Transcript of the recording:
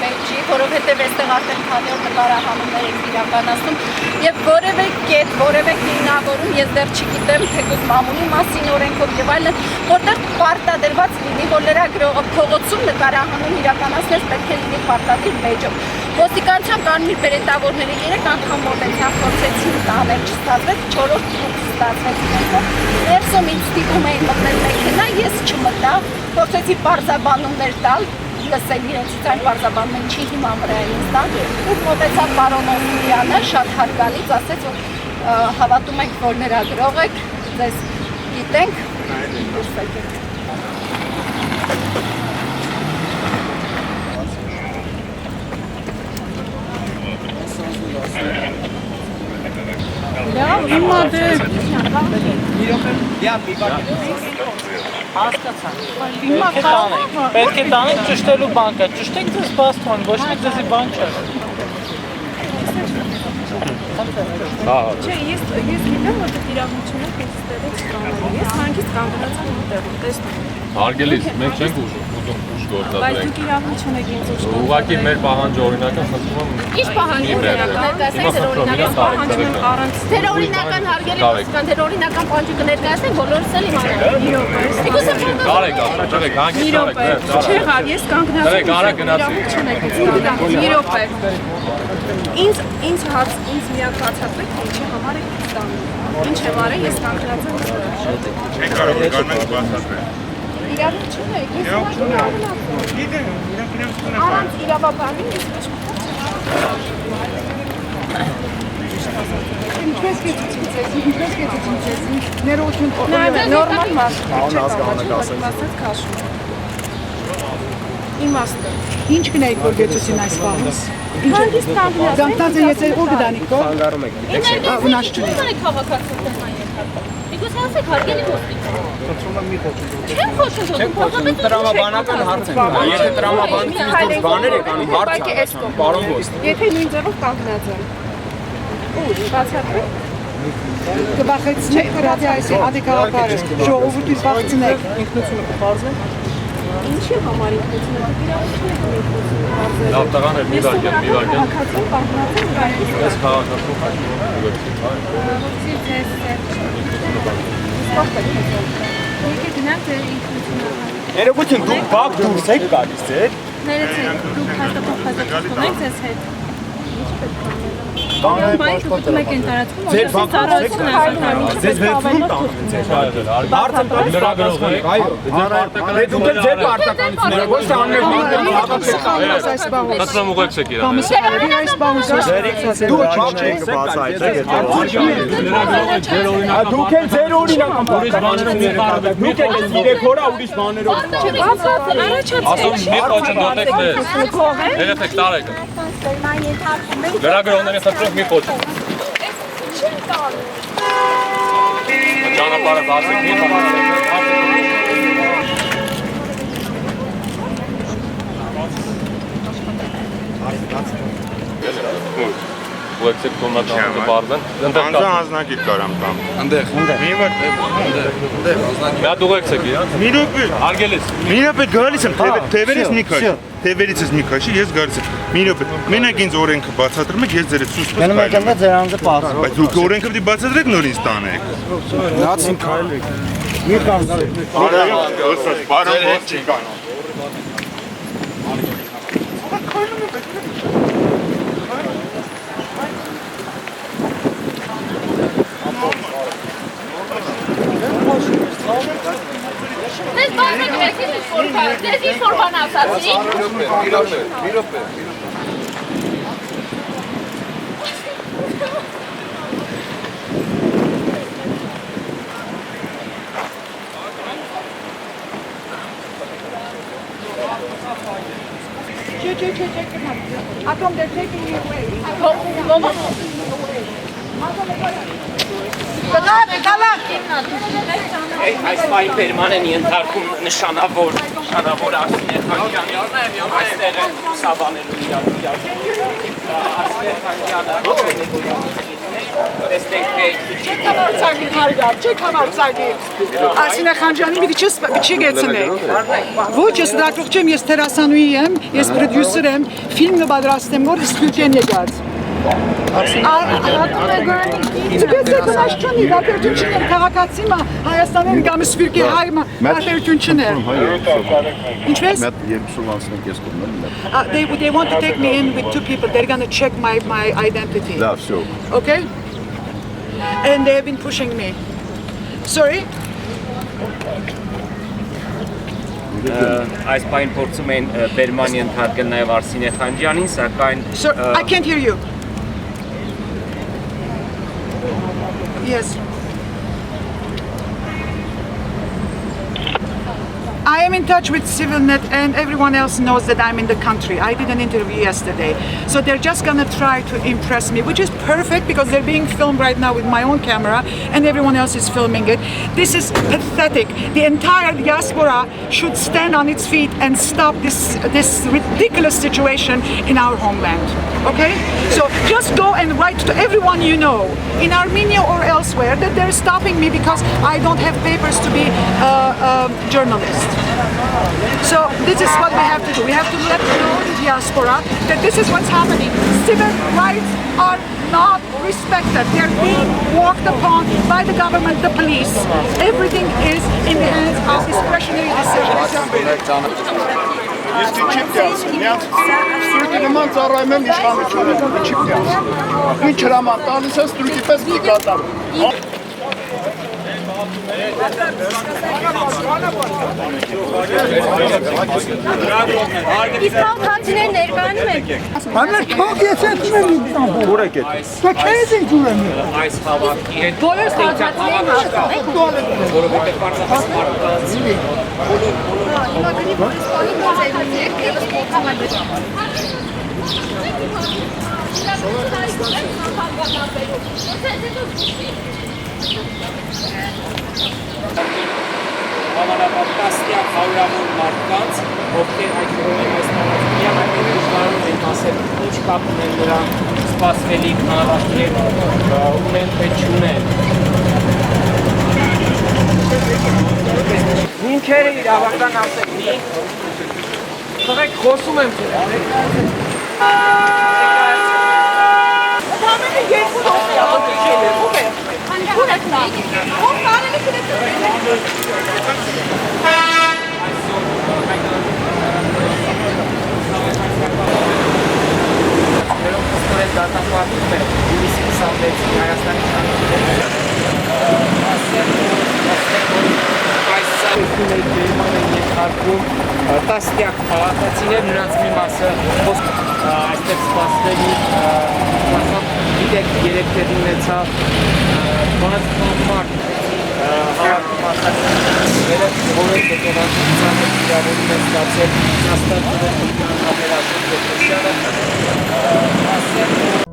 մեկ չի, որովհետև այստեղ արդեն քանի օր նկարահանումներ են իրականացնում եւ որևէ կետ, որևէ հիմնավորում ես դեռ չգիտեմ թեկուզ մամուլի մասին օրենքով եւ այլն, որտեղ պարտադրված լինի, որ լրագրողը փողոցում նկարահանում իրականացնես պետք է լինի պարտադիր մեջով։ Ոստիկանության կարմիր բերետավորները 3 անգամ մոտեցան, փորձեցին տանել, չստացվեց, 4-րդ փորձ ստացվեց ինքնով։ Ներսում ինձ ստիպում էին մտնել մեքենա, ես չմտա, փորձեցի պարզաբանումներ տալ, լսել իրենցից այն պարզաբանումն չի հիման վրա են ստան, ու մոտեցավ պարոն Օսիյանը, շատ հարգալից, ասեց, որ հավատում եք, որ լրագրող եք, ձեզ գիտենք, դուրս եկեք։ Հիմա դե Հիմա պետք է տանեք ճշտելու բանկը, ճշտեք ձեզ բաց թողին, ոչ մի ձեզի բան չէ։ Չէ, ես գիտեմ, որ դու իրավունքն եք ստեղից կանալու, ես հանգիստ կանգնացա այնտեղ, տեսնում։ Հարգելից, մենք չենք ուզում ուժ գործադրենք։ Բայց դուք իրավունք եք ինձ ուժ գործադրել։ Ուղղակի մեր պահանջը օրինական խնդրում եմ։ Ինչ պահանջ օրինական ներկայացնեք, ձեր օրինական պահանջը կներկայացնեք, բոլորս էլ իմանանք։ Կարեք, աղջիկ, հանգիստ տարեք։ Չեղավ, ես կանգնացա։ Մի րոպե։ Ինձ միակ բացատրեք, թե ինչի համար եք ստանում։ Ինչ եմ արել, ես կանգնացա։ Չեք կարող կանենք բացատրել։ Իրավունք չունեք, ես կանգնացա։ Գիտեմ, իրավունք Առանց իրավաբանի ես ոչ ինչպես կեցուցեցին, ներողություն նորմալ մաս, իմաստը։ Ինչ գնայիք, որ գեցուցին այս բանից։ Հանգիստ կանգնացեք։ Կանգնած են եթե ուր գտանիք, քո։ Վնաս չունի։ Ո՞նք քաղաքացիական կանայք։ Իգուս ասեք հարգելի ոստիկան։ Չեմ խոսում, տրամաբանական հարց են։ Եթե տրամաբանությունից դուրս բաներ եք անում, հարց է, պարոն ոստիկ։ Եթե նույն ձևով կանգնած են։ Ուր, բացատրեք։ Կբախեցնեք գրածի այս ադեկավակարը, ժողովրդից բախցնեք։ Ինքնությունը կպարզեն։ Ինչի համար ինքնությունը իրավունքն Լավ տղան է, մի վարկյան։ Քաղաքացու կանգնացել գայից։ Ես քաղաքացու Եկեք գնանք ձեր ինքնությունը։ Ներողություն, դուք բակ դուրս եք գալիս, ձեր։ Ներեցեք, դուք հաստատող ունեք ձեզ հետ։ Բայց դուք եք ընտարացում, Ձեր բակ դուրս եք գալիս։ Ձեզ վերցնում տանում ձեր։ Հարցը լրագրող եք։ այո, դուք եք ձեր պարտականությունները, ոչ թե աններ Կտրում ուղեկցեք իրան։ Կամիսարի այս բանից դու չեք բացայցեք դուք եք ձեր օրինակ ուրիշ բաներով դուք եք իրեք հորա ուրիշ բաներով Ասում մի խոչընդոտեք ձեզ։ Երեխեք տարեք։ Լրագրողների խնդրում մի խոչընդոտ։ Ճանապարհը բացեք, մի խոչընդոտ։ Ուղեկցեք տոննաճանապարհը բարձեն։ Անձնագիր կարամ տամ։ Ընդեղ։ Մի Մի հատ ուղեկցեք իրան։ Մի րոպե։ Հարգելից։ Մի րոպե գալիս եմ, թևերից մի քաշ։ Թևերից ես մի քաշի, ես գալիս եմ։ Մի րոպե։ Մենակ ինձ օրենքը բացատրում եք, ես ձեր ցույց կտամ։ Մենակ եկա ձեր անձը բացը Բայց դուք օրենքը պիտի բացատրեք նոր ինձ տանեք։ Նացին քայլեք մի կանգնեք Պարոն ոստիկան։ Ձեզ բացեք եք ձեզ ինչ-որ բան ասացի։ Մի րոպե։ How come they're taking me away? Այս պահի պերման են ենթարկում նշանավոր Արսինե Թանկյանը այստեղ են սավանելու իրավիճակը Արսինե Թանկյանը Չեք համարձակի հարգալ, չեք համարձակի։ Ասինա Խանջյանի մի չի գեցնեք։ Ոչ, ես դրակող չեմ, ես թերասանուհի եմ, ես պրոդյուսեր եմ, ֆիլմ նպատրաստեմ, որ Սփյուռքեն եկած։ Գեցեք աշճանի, դատերություն չներ, քաղաքացի մա, Հայաստանեն գամ Սփյուռքի հայ մա, դատերություն չներ։ Ինչպես? They want to take me in with two people, they're gonna check my identity. Okay? And they have been pushing me. Sorry? Այս պայն փորձում են Բերմանի ընդհատել նաև Արսինե Խանջյանին, սակայն Sir, I can't hear you. Yes. I am in touch with CivilNet and everyone else knows that I'm in the country. I did an interview yesterday. So they're just gonna try to impress me, which is perfect because they're being filmed right now with my own camera and everyone else is filming it. This is pathetic. The entire diaspora should stand on its feet and stop this ridiculous situation in our homeland. Okay? So just go and write to everyone you know in Armenia or elsewhere that they're stopping me because I don't have papers to be a journalist. So this is what we have to do. We have to let know the diaspora that this is what's happening. Civil rights are not respected. They're being walked upon by the government, the police. Everything is in the hands of discretionary decisions. Если чипляться, нет? Стрույки նման ծառայում եմ իշխանությունը, չիպլյաց։ Ինչ հրաման տալիս է ստրույքի պես մի կատար։ Իսկ քաղաքացիներ ներկայանում եք։ Հանր թող ես այդում եմ ուր եք այդ։ Դա քեզ ինչ ուր եմ։ այս հավաքի հետ Բոլոր քաղաքացիներն աշխատում եք։ որովհետև պարզապես մարդկանց Հիմա գրի պոլիսպանի մոդելներ եք, եւս փոխանցում։ Հավանաբար հարյուրավոր մարդկանց, ովքեր այդ կողմին այս տարածքների դժվարում են ասել ինչ կապ ունեն նրանք սպասվելիք հանրաշներ ունեն թե չունեն։ Ինչերը իրավական ասեք մի թվեք խոսում եմ ձեզ։ Համենը երկու դոստի աղջիկել է, ով է։ Ո՞ր եք նա։ Ո՞ր կարելի է Որոնք դատապարտում են հունիսի 26-ին Հայաստանի շրջանում։ Այս սարքին է Գերմանիան ենթարկում տասնյակ քաղաքացիներ, նրանց մի մասը այստեղ սպասվելի գիտեք երեք տեղի ունեցավ բազմաթիվ մարդ հավաքի մասնակիցները, որոնք հետևանքության իրավունք են ստացել հաստատվել Հայաստանի Հանրապետության